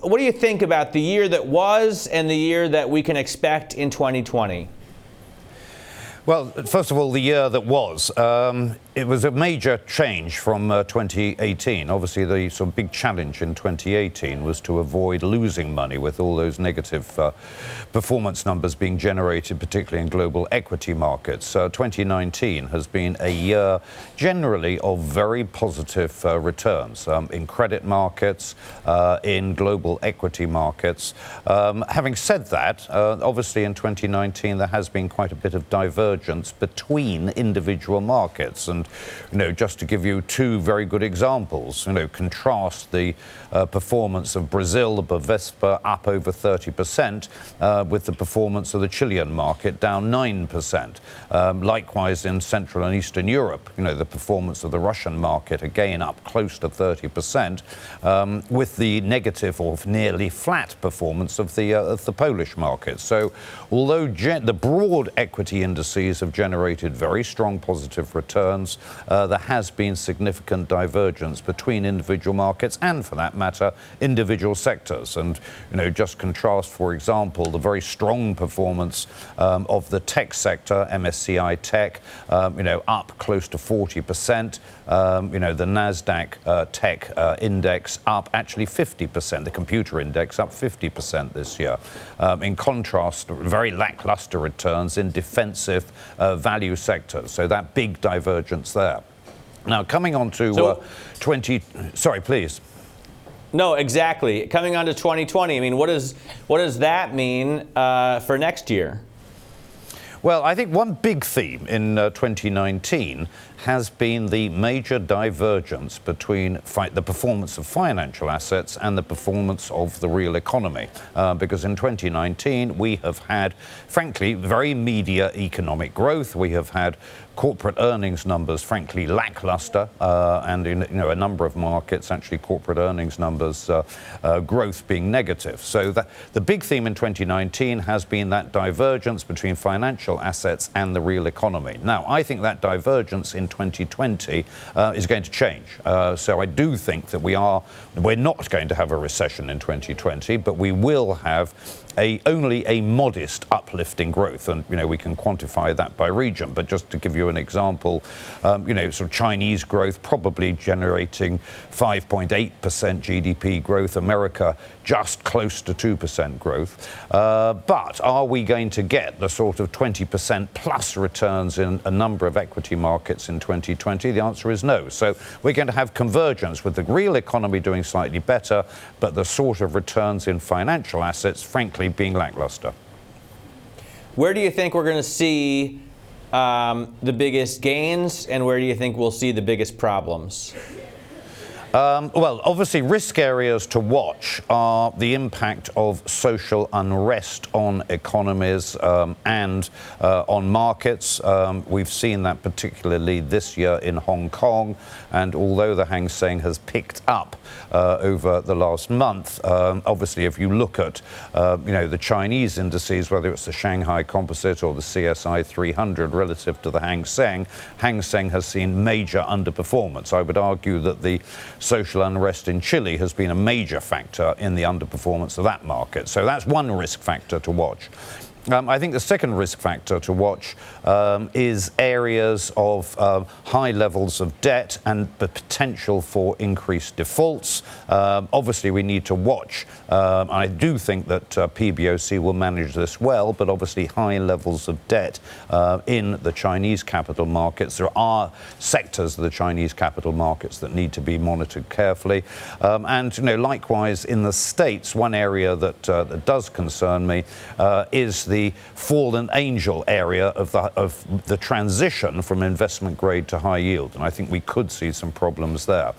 What do you think about the year that was and the year that we can expect in 2020? Well, first of all, the year that was, it was a major change from 2018. Obviously, the sort of big challenge in 2018 was to avoid losing money with all those negative performance numbers being generated, particularly in global equity markets. 2019 has been a year generally of very positive returns in credit markets, in global equity markets. Having said that, obviously in 2019 there has been quite a bit of divergence between individual markets. And, just to give you two very good examples, contrast the performance of Brazil, the Bovespa, up over 30%, with the performance of the Chilean market down 9%. Likewise in Central and Eastern Europe, the performance of the Russian market again up close to 30%, with the negative or nearly flat performance of the Polish market. So although the broad equity indices have generated very strong positive returns, there has been significant divergence between individual markets and, for that matter, individual sectors. And, just contrast, for example, the very strong performance of the tech sector, MSCI Tech, up close to 40%. The NASDAQ tech index up actually 50%, the computer index up 50% this year. In contrast, very lackluster returns in defensive value sectors. So that big divergence there. Now, coming on to sorry, please. No, exactly. Coming on to 2020, I mean, what does that mean for next year? Well, I think one big theme in 2019 has been the major divergence between the performance of financial assets and the performance of the real economy. Because in 2019, we have had, frankly, very media economic growth. We have had corporate earnings numbers, frankly, lackluster, and in a number of markets, actually corporate earnings numbers growth being negative. So the big theme in 2019 has been that divergence between financial assets and the real economy. Now, I think that divergence in 2020 is going to change. So I do think that we're not going to have a recession in 2020, but we will have only a modest uplift in growth, and we can quantify that by region. But just to give you an example, sort of Chinese growth probably generating 5.8% GDP growth, America just close to 2% growth. But are we going to get the sort of 20% plus returns in a number of equity markets in 2020? The answer is no. So we're going to have convergence with the real economy doing slightly better, but the sort of returns in financial assets, frankly, being lackluster. Where do you think we're going to see the biggest gains, and where do you think we'll see the biggest problems? Well, obviously, risk areas to watch are the impact of social unrest on economies and on markets. We've seen that particularly this year in Hong Kong. And although the Hang Seng has picked up over the last month, obviously, if you look at the Chinese indices, whether it's the Shanghai Composite or the CSI 300 relative to the Hang Seng has seen major underperformance. I would argue that the social unrest in Chile has been a major factor in the underperformance of that market. So that's one risk factor to watch. I think the second risk factor to watch is areas of high levels of debt and the potential for increased defaults. Obviously, we need to watch. I do think that PBOC will manage this well, but obviously high levels of debt in the Chinese capital markets. There are sectors of the Chinese capital markets that need to be monitored carefully. And likewise in the States, one area that does concern me is the fallen angel area of the transition from investment grade to high yield. And I think we could see some problems there.